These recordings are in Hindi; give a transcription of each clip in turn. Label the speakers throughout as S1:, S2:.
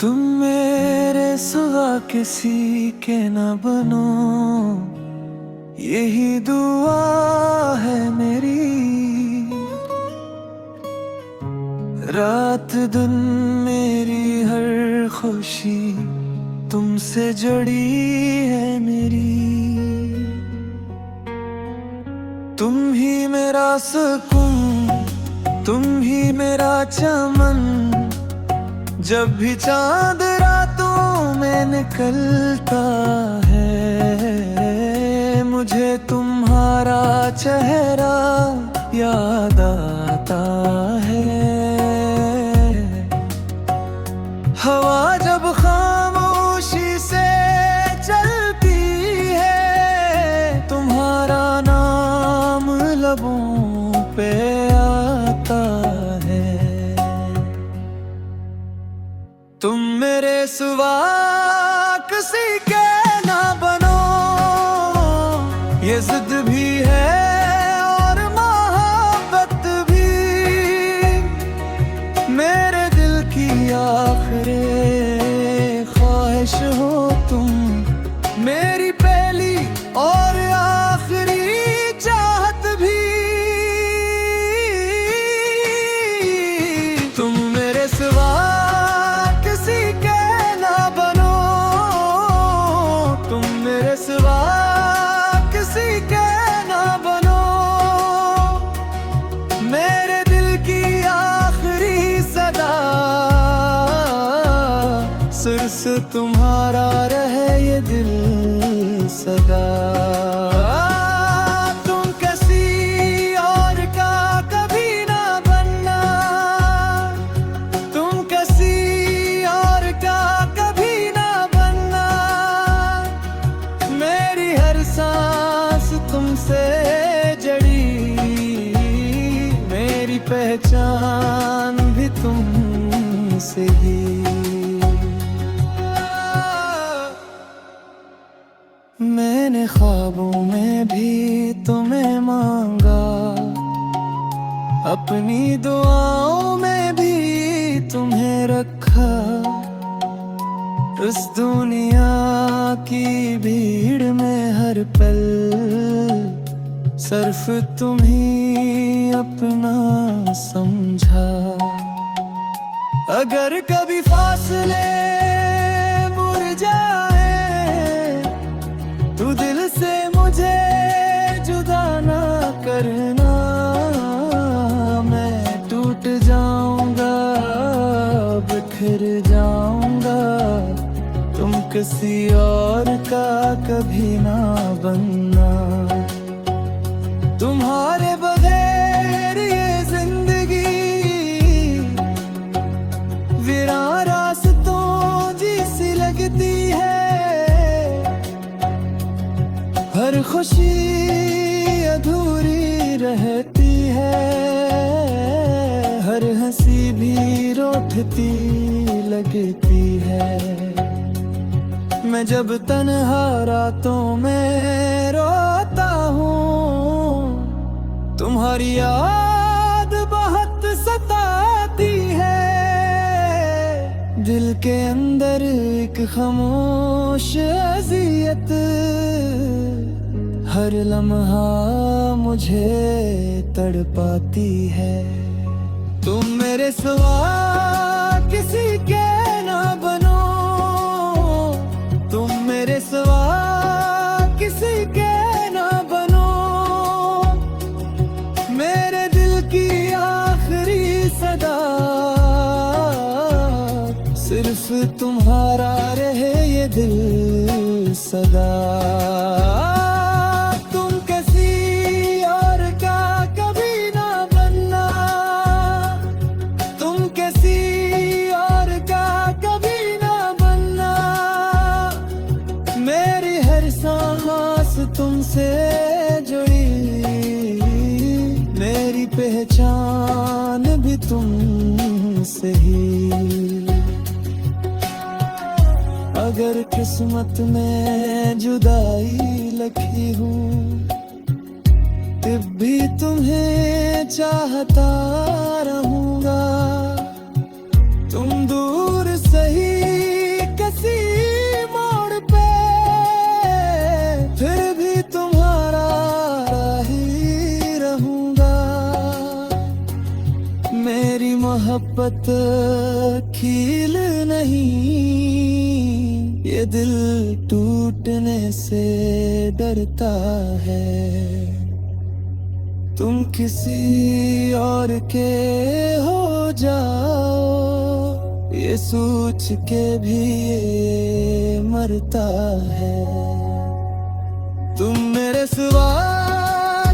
S1: तुम मेरे सिवा किसी के न बनो, यही दुआ है मेरी। रात दिन मेरी हर खुशी तुमसे जुड़ी है मेरी। तुम ही मेरा सुकून, तुम ही मेरा चमन। जब भी चांद रातों में निकलता है, मुझे तुम्हारा चेहरा याद आता है। हवा जब खामोशी से चलती है, तुम्हारा नाम लबों पे आता है। तुम मेरे सिवा किसी के ना बनो, ये जिद भी है और मोहब्बत भी। मेरे दिल की आखिरी ख्वाहिश हो तुम, मेरी पहली और आखिरी चाहत भी। तुम मेरे सिवा किसी के ना बनो, तुम मेरे सिवा किसी के ना बनो। मेरे दिल की आखिरी सदा सिर्फ तुम्हारा रहे ये दिल सदा। तुम किसी और का कभी ना बनना, तुम किसी और का कभी ना बनना। मेरी हर सांस तुमसे जड़ी, मेरी पहचान भी तुमसे ही। मैंने ख्वाबों में भी तुम्हें मांगा, अपनी दुआओं में भी तुम्हें रखा। इस दुनिया की भीड़ में हर पल सिर्फ तुम ही अपना समझा। अगर कभी फासले मुड़ जाए, तू दिल से मुझे जुदा ना करना। मैं टूट जाऊंगा, बिखर जाऊंगा, तुम किसी और का कभी ना बनना। तुम्हारे बगैर ये जिंदगी वीरान रास्तों जैसी लगती है। हर खुशी अधूरी रहती है, हर हंसी भी रूठती लगती है। मैं जब तन्हा रातों में रोता हूँ, तुम्हारी याद बहुत सताती है। दिल के अंदर एक खामोश अज़ियत हर लम्हा मुझे तड़पाती है। तुम मेरे सिवा किसी के ना बनो, तुम मेरे सिवा किसी के ना बनो। मेरे दिल की आखिरी सदा सिर्फ तुम्हारा रहे ये दिल सदा। तुमसे जुड़ी मेरी पहचान भी तुमसे ही। अगर किस्मत में जुदाई लिखी हूँ, तब भी तुम्हें चाहता रहूँगा। तुम दूर से सही किसी मोड़ पे, फिर भी तुम्हारा ही रहूंगा। मेरी मोहब्बत खील नहीं, ये दिल टूटने से डरता है। तुम किसी और के हो जाओ, ये सोच के भी ये मरता है। तुम मेरे सिवा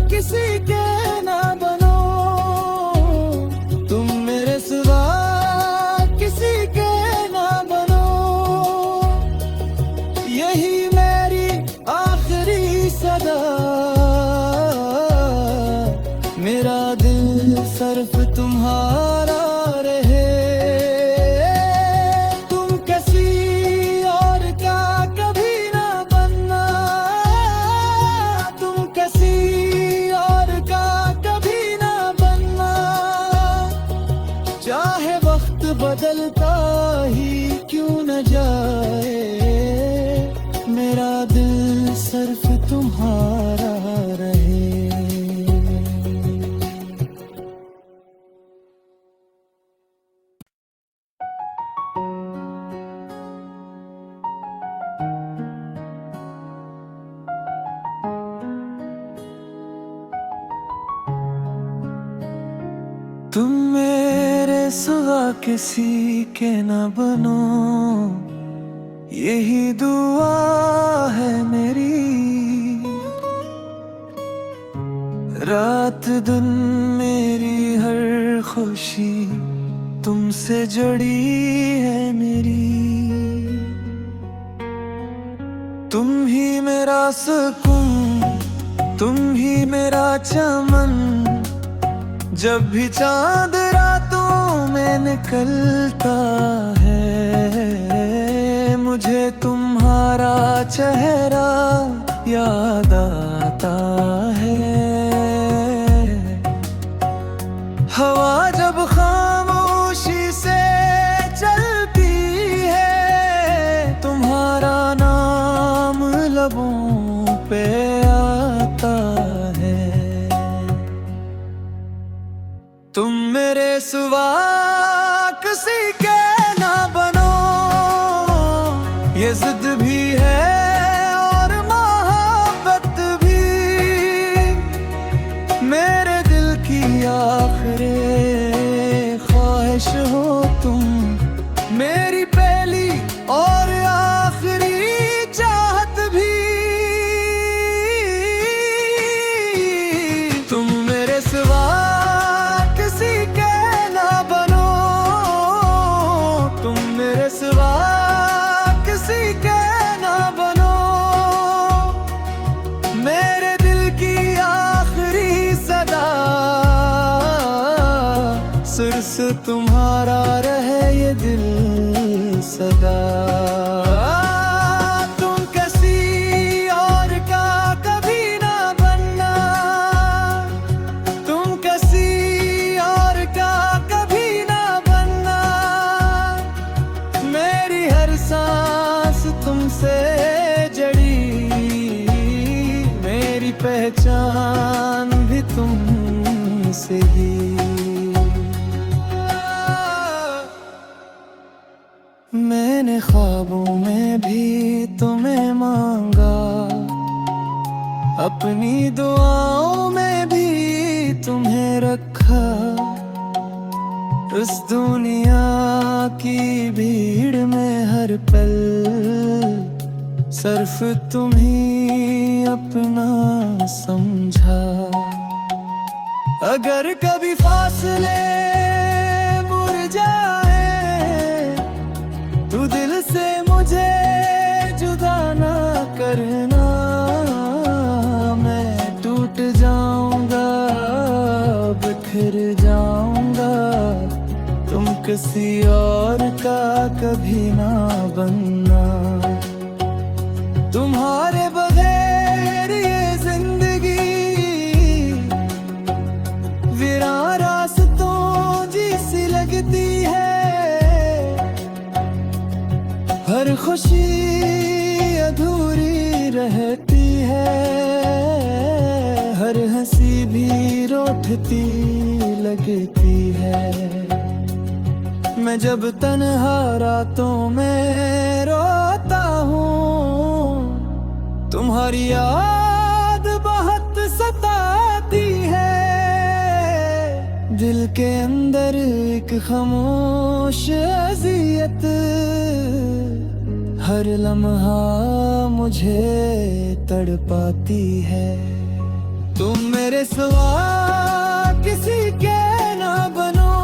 S1: किसी के ना बनो, तुम मेरे सिवा किसी के ना बनो। यही मेरी आखिरी सदा, मेरा दिल सिर्फ तुम्हारा रहे। तुम किसी और का कभी ना बनना, तुम किसी और का कभी ना बनना। चाहे वक्त बदलता ही क्यों न जाए, मेरा दिल सिर्फ तुम्हारा रहे। तुम मेरे सिवा किसी के न बनो, यही दुआ है मेरी। रात दिन मेरी हर खुशी तुमसे जुड़ी है मेरी। तुम ही मेरा सुकून, तुम ही मेरा चमन। जब भी चांद रातों में निकलता है, मुझे तुम्हारा चेहरा याद आता है। हवा जब खामोशी से चलती है, तुम्हारा नाम लबों पे आता है। तुम मेरे सिवा किसी के ना बनो, ये जिद भी है और मोहब्बत भी। मेरे दिल की आखिरी ख्वाहिश हो तुम, मेरी पहली और आखिरी चाहत भी। तुम मेरे सिवा किसी के ना बनो, तुम मेरे सिवा किसी के ना बनो। मेरे दिल की आखिरी सदा, सिर्फ तुम्हारा रहे ये दिल सदा। तुम किसी और का कभी ना बनना, तुम किसी और का कभी ना बनना। मेरी हर सांस तुमसे जड़ी, मेरी पहचान भी तुमसे ही। मैंने ख्वाबों में भी तुम्हें मांगा, अपनी दुआओं में भी तुम्हें रखा। इस दुनिया की भीड़ में हर पल सिर्फ तुम ही अपना समझा। अगर कभी फासले मुड़ जाए, तू दिल से मुझे जुदा ना करना। मैं टूट जाऊंगा, बिखर जाऊंगा, तुम किसी और का कभी ना बनना। तुम्हारे बगैर ये जिंदगी वीरान रास्तों जैसी लगती है। अधूरी रहती है, हर हंसी भी रूठती लगती है। मैं जब तन्हा रातों में रोता हूँ, तुम्हारी याद बहुत सताती है। दिल के अंदर एक खामोश अज़ियत हर लम्हा मुझे तड़पाती है। तुम मेरे सिवा किसी के ना बनो,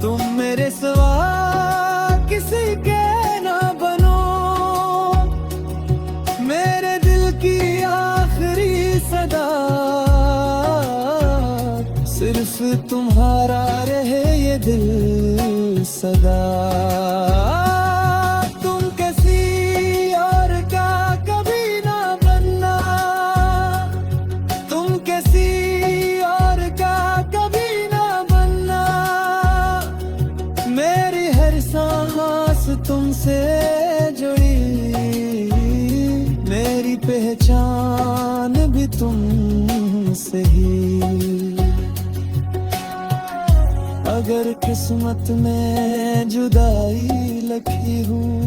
S1: तुम मेरे सिवा किसी के ना बनो। मेरे दिल की आखिरी सदा सिर्फ तुम्हारा रहे ये दिल सदा। तुम किसी और का कभी ना बनना, तुम किसी और का कभी ना बनना। मेरी हर सांस तुमसे जुड़ी, मेरी पहचान भी तुमसे ही। अगर किस्मत में जुदाई लिखी हूँ,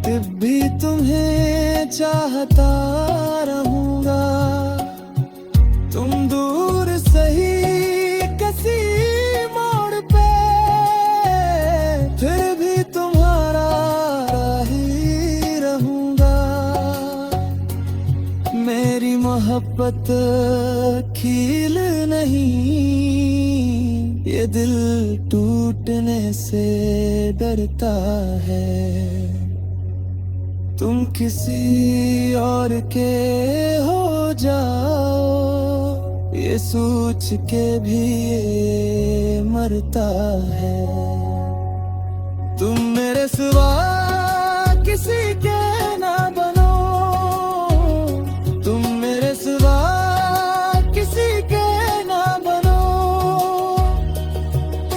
S1: तब भी तुम्हें चाहता रहूँगा। तुम दूर सही किसी मोड़ पे, फिर भी तुम्हारा ही रहूँगा। मेरी मोहब्बत खील नहीं, ये दिल टूटने से डरता है। तुम किसी और के हो जाओ, ये सोच के भी ये मरता है। तुम मेरे सिवा किसी के ना बनो, तुम मेरे सिवा किसी के ना बनो।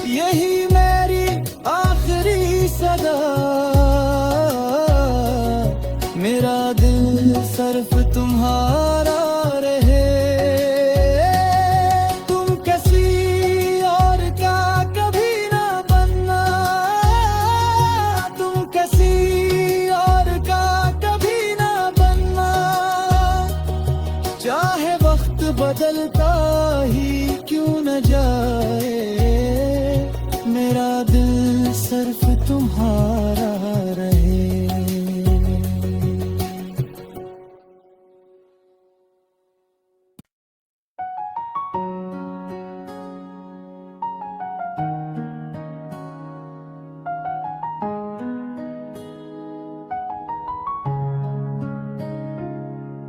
S1: यही मेरी आखिरी सदा, मेरा दिल सिर्फ तुम्हारा रहे। तुम किसी और का कभी ना बनना, तुम किसी और का कभी ना बनना। चाहे वक्त बदलता ही क्यों न जाए, मेरा दिल सिर्फ तुम्हारा रहे।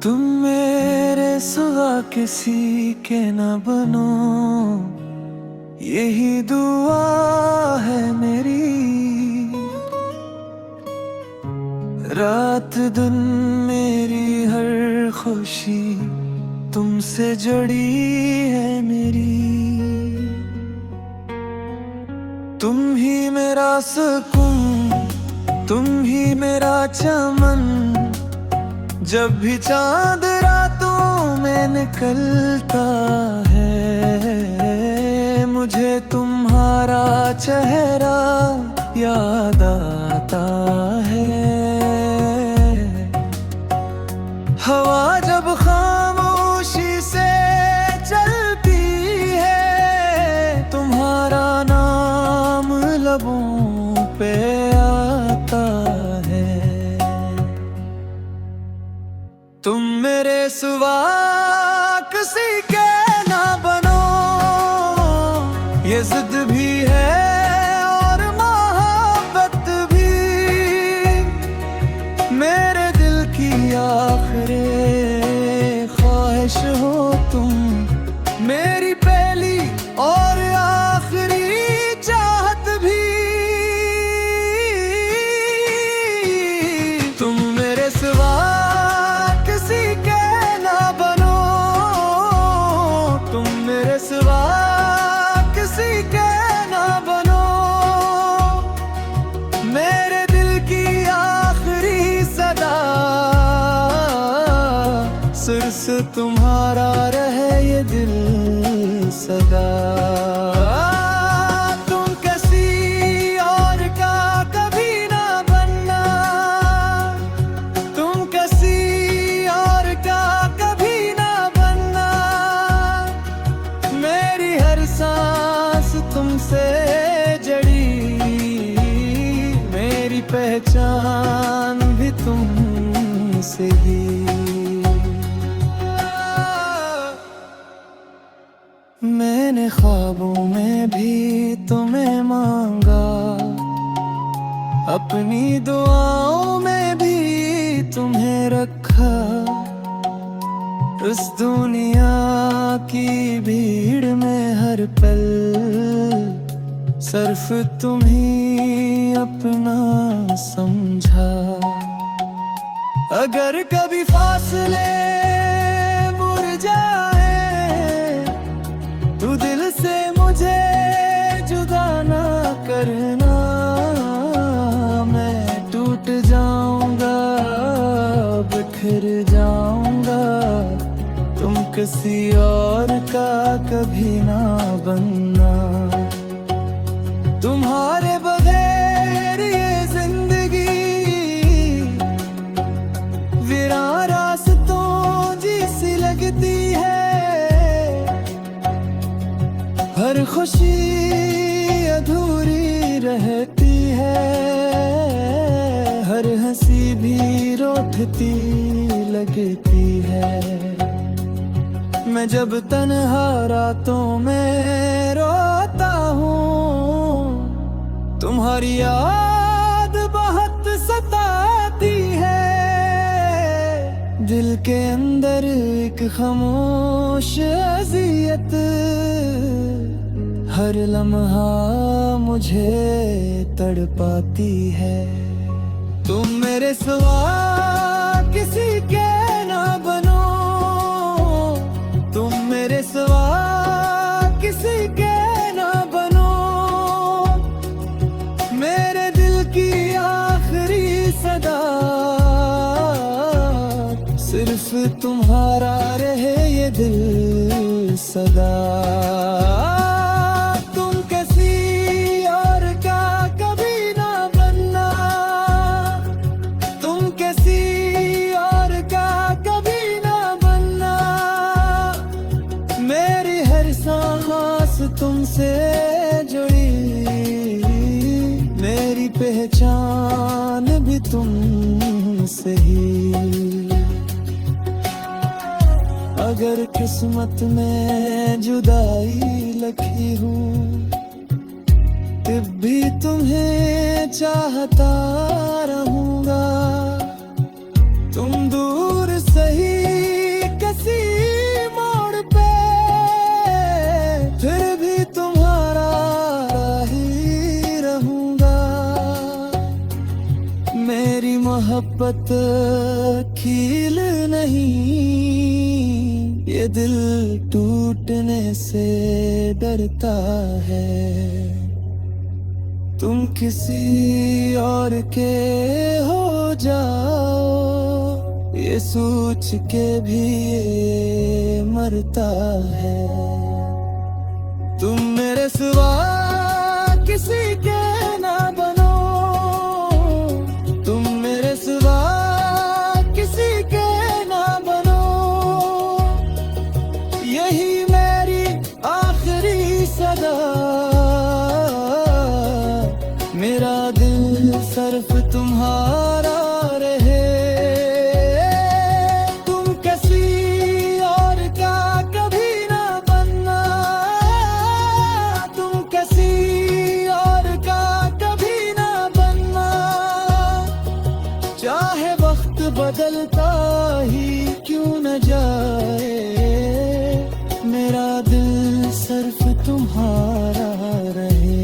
S1: तुम मेरे सिवा किसी के न बनो, यही दुआ है मेरी। रात दिन मेरी हर खुशी तुमसे जुड़ी है मेरी। तुम ही मेरा सुकून, तुम ही मेरा चमन। जब भी चांद रातों में निकलता है, मुझे तुम्हारा चेहरा याद आता है। हवा जब खामोशी से चलती है, तुम्हारा नाम लबों पे आता है। तुम मेरे सिवा किसी के ना बनो, ये जिद भी है और मोहब्बत भी। मेरे दिल की आखिरी ख्वाहिश हो तुम, मेरी पहली और आखिरी चाहत भी। तुम मेरे सिवा किसी के ना बनो, जाऊंगा। तुम किसी और का कभी ना बनना, तुम किसी और का कभी ना बनना। मेरी हर सांस तुमसे जड़ी, मेरी पहचान भी तुमसे ही। मैंने ख्वाबों में भी तुम्हें मांगा, अपनी दुआओं में भी तुम्हें रखा। उस दुनिया की भीड़ में हर पल सिर्फ तुम ही अपना समझा। अगर कभी फासले मुड़ जाए तो दिल से मुझे जुदा ना करना। मैं टूट जाऊंगा, बिखर जाऊंगा, तुम किसी और का कभी ना बनना। तुम्हारे बगैर ये जिंदगी वीरान रास्तों जैसी लगती है। हर खुशी अधूरी रहती है, हर हंसी भी रोती लगती है। मैं जब तन्हा रातों में रोता हूँ, तुम्हारी याद बहुत सताती है। दिल के अंदर एक खामोश अज़ियत हर लम्हा मुझे तड़पाती है। तुम मेरे सिवा किसी के ना बनो, तुम मेरे सिवा किसी के ना बनो। मेरे दिल की आखिरी सदा सिर्फ तुम्हारा रहे ये दिल सदा। तुम किसी और का कभी ना बनना, तुम किसी और का कभी ना बनना। मेरी हर सांस तुमसे जुड़ी, मेरी पहचान भी तुमसे ही। अगर किस्मत में जुदाई लिखी हूँ, तब भी तुम्हें चाहता रहूँगा। तुम दूर सही किसी मोड़ पे, फिर भी तुम्हारा ही रहूँगा। मेरी मोहब्बत खील नहीं, ये दिल टूटने से डरता है। तुम किसी और के हो जाओ, ये सोच के भी ये मरता है। तुम मेरे सिवा किसी के ना बनो, तुम मेरे सिवा किसी के ना बनो। यही मेरी आखिरी सदा, मेरा दिल सिर्फ तुम्हारा रहे। तुम किसी और का कभी ना बनना, तुम किसी और का कभी ना बनना। चाहे वक्त बदलता ही क्यों न जाए, मेरा दिल सिर्फ तुम्हारा रहे।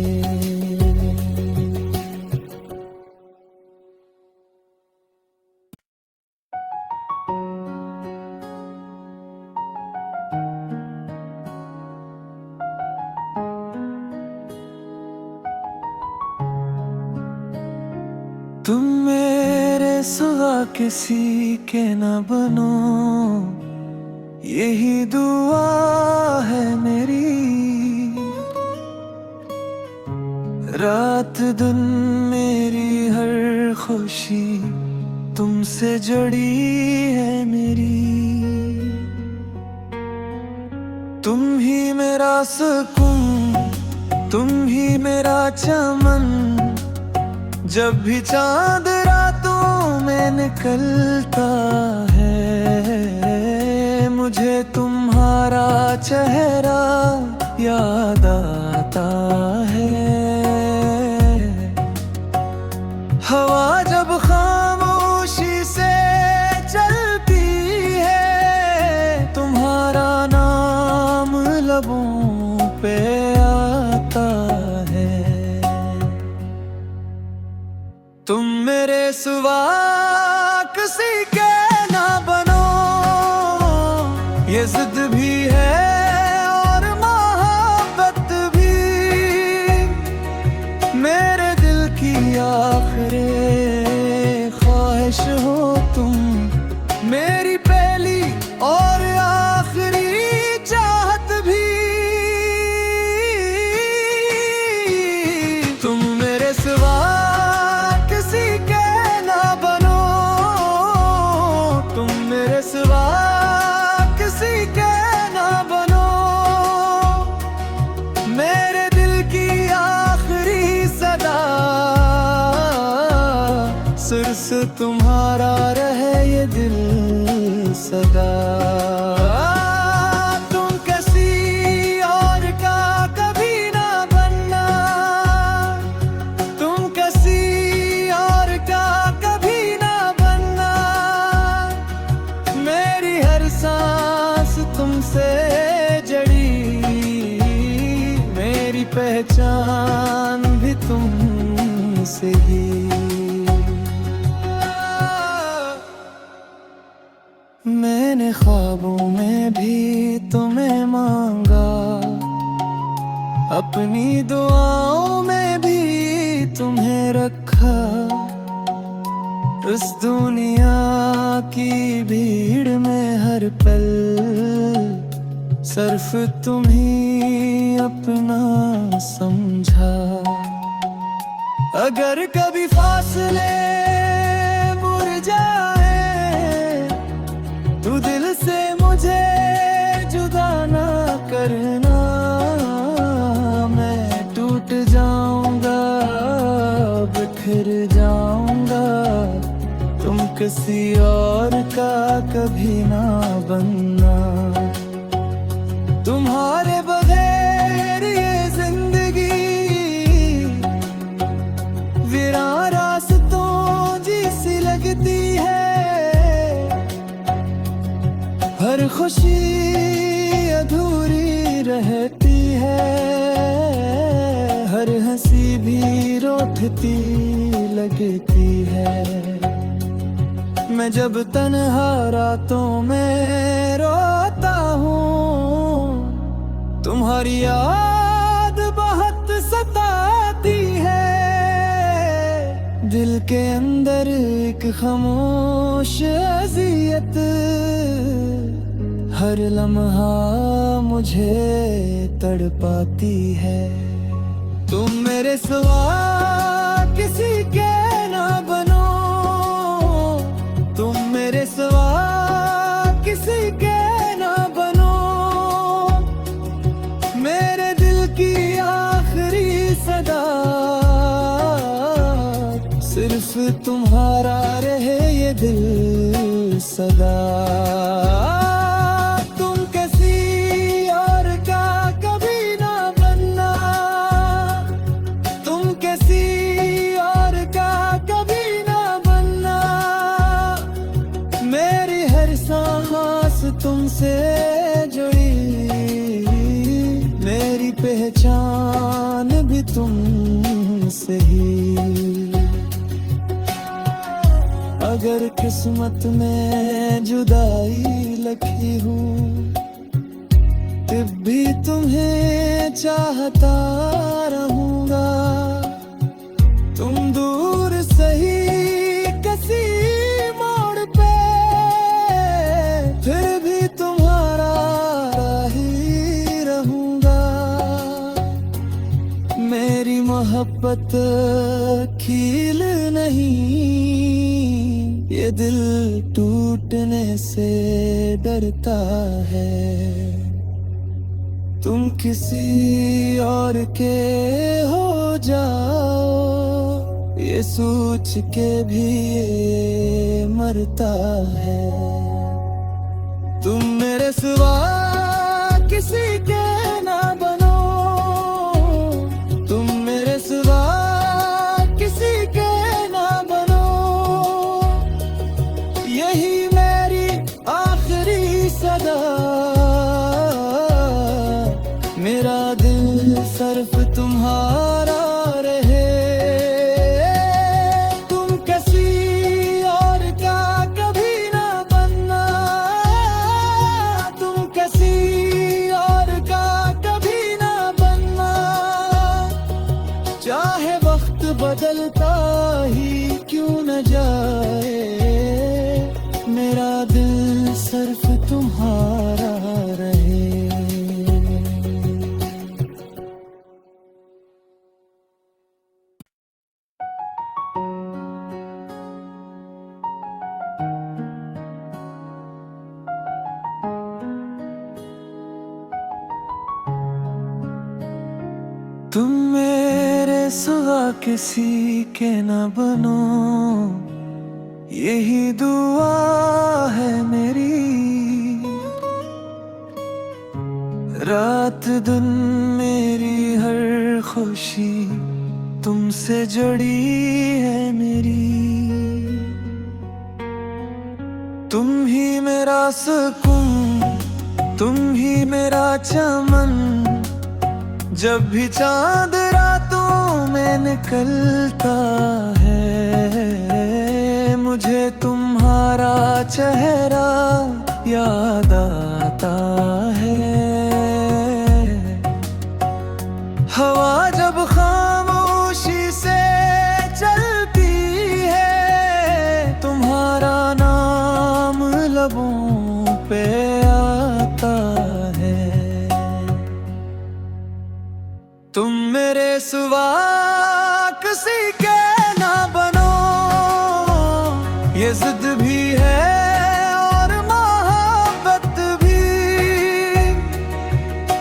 S1: तुम मेरे सिवा किसी के न बनो, यही दुआ है मेरी। रात दिन मेरी हर खुशी तुमसे जुड़ी है मेरी। तुम ही मेरा सुकून, तुम ही मेरा चमन। जब भी चांद रातों में निकलता है, मुझे तुम्हारा चेहरा याद आता है। हवा जब खामोशी से चलती है, तुम्हारा नाम लबों पे आता है। तुम मेरे सिवा किसी के ना बनो, ये जिद भी है और मोहब्बत भी। मेरे दिल की आखिरी ख्वाहिश हो तुम, मेरी पहली और आखिरी चाहत भी। तुम मेरे सिवा किसी के ना बनो, तुम मेरे सिवा किसी के ना बनो। मेरे दिल की आखिरी सदा सिर्फ तुम्हारा रहे ये दिल सदा। तुम किसी और का कभी ना बनना, तुम किसी और का कभी ना बनना। मेरी हर सांस तुमसे जड़ी, मेरी पहचान भी तुमसे ही। मैंने ख्वाबों में भी तुम्हें मांगा, अपनी दुआओं में भी तुम्हें रखा। इस दुनिया की भीड़ में हर पल सिर्फ तुम ही अपना समझा। अगर कभी फासले मुरझाए, तू दिल से मुझे जुदा ना करना। मैं टूट जाऊंगा, बिखर जाऊंगा, तुम किसी और का कभी ना बनना। तुम्हारे बगैर ये जिंदगी वीरान रास्तों जैसी लगती है। हर खुशी अधूरी रहती है, हर हंसी भी रोती लगती है। मैं जब तन्हा रातों में रोता हूँ, तुम्हारी याद बहुत सताती है। दिल के अंदर एक खामोश अज़ियत हर लम्हा मुझे तड़पाती है। तुम मेरे सिवा किसी के ना बनो, तुम मेरे सिवा किसी के ना बनो। मेरे दिल की आखिरी सदा सिर्फ तुम्हारा रहे ये दिल सदा। तुमसे जुड़ी मेरी पहचान भी तुमसे ही। अगर किस्मत में जुदाई लिखी हूँ, तब भी तुम्हें चाहता रहूँगा। तुम दूर सही किसी मोड़ पे, फिर भी तुम्हारा ही रहूँगा। मेरी मोहब्बत मोहब्बत खील नहीं, ये दिल टूटने से डरता है। तुम किसी और के हो जाओ, ये सोच के भी ये मरता है। तुम मेरे सिवा किसी के ना बनो, तुम मेरे सिवा किसी के ना बनो, यही मेरी आखिरी सदा। मेरा दिल सिर्फ तुम्हारा रहे, तुम किसी और का कभी ना बनना, तुम किसी और का कभी ना बनना। चाहे वक्त बदलता ही क्यों न जाए, मेरा दिल सिर्फ तुम्हारा रहे। तुम मेरे सिवा किसी के न बनो, यही दुआ है मेरी। रात दिन मेरी हर खुशी तुमसे जुड़ी है मेरी। तुम ही मेरा सुकून, तुम ही मेरा चमन, जब भी चांद रातों में निकलता है, मुझे तुम्हारा चेहरा याद आता है। हवा जब खामोशी से चलती है, तुम्हारा नाम लबों पे आता है। तुम मेरे सिवा किसी के ना बनो, ये जिद भी है और मोहब्बत भी।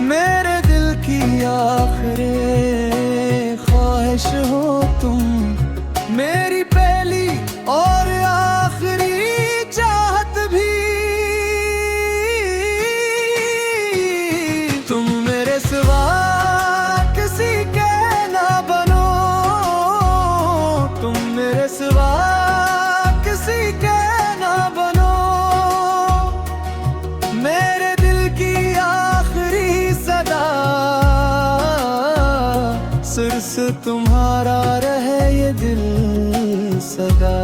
S1: मेरे दिल की आखिरी ख्वाहिश हो तुम, मेरी पहली और आखिरी चाहत भी। तुम मेरे सिवा किसी के ना बनो, तुम मेरे सिवा किसी के ना बनो, मेरे दिल की आखिरी सदा। सिर्फ तुम्हारा रहे ये दिल सदा।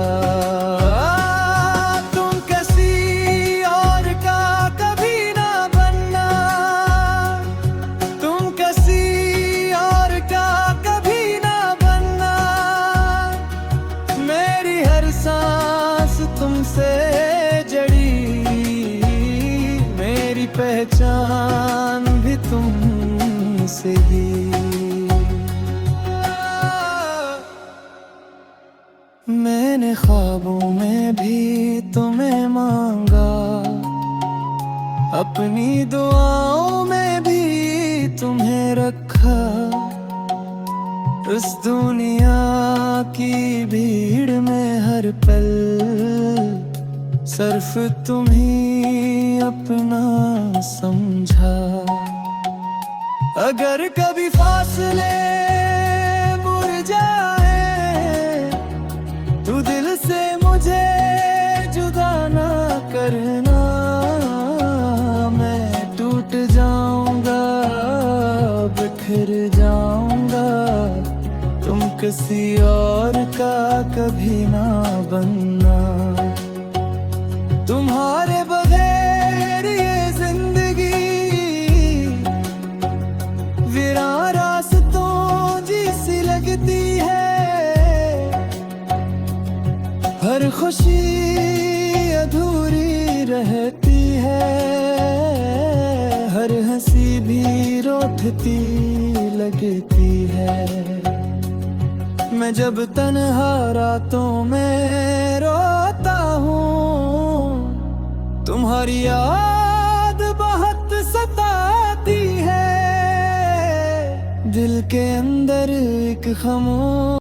S1: तुम किसी और का कभी ना बनना, तुम किसी और का कभी ना बनना। मेरी हर सांस तुमसे जड़ी, मेरी पहचान भी तुमसे ही। मैंने ख्वाबों में भी तुम्हें मांगा, अपनी दुआओं में भी तुम्हें रखा। इस दुनिया की भीड़ में हर पल सिर्फ तुम ही अपना समझा। अगर कभी फासले मुरझाए, तू दिल से मुझे जुदा ना करना। मैं टूट जाऊंगा, बिखर जाऊंगा, तुम किसी और का कभी ना बनना। तुम्हारे बगैर ये जिंदगी वीरान रास्तों जैसी लगती है। हर खुशी अधूरी रहती है, हर हंसी भी रोती लगती है। मैं जब तन्हा रातों में रोता हूँ, तुम्हारी याद बहुत सताती है। दिल के अंदर एक खामोश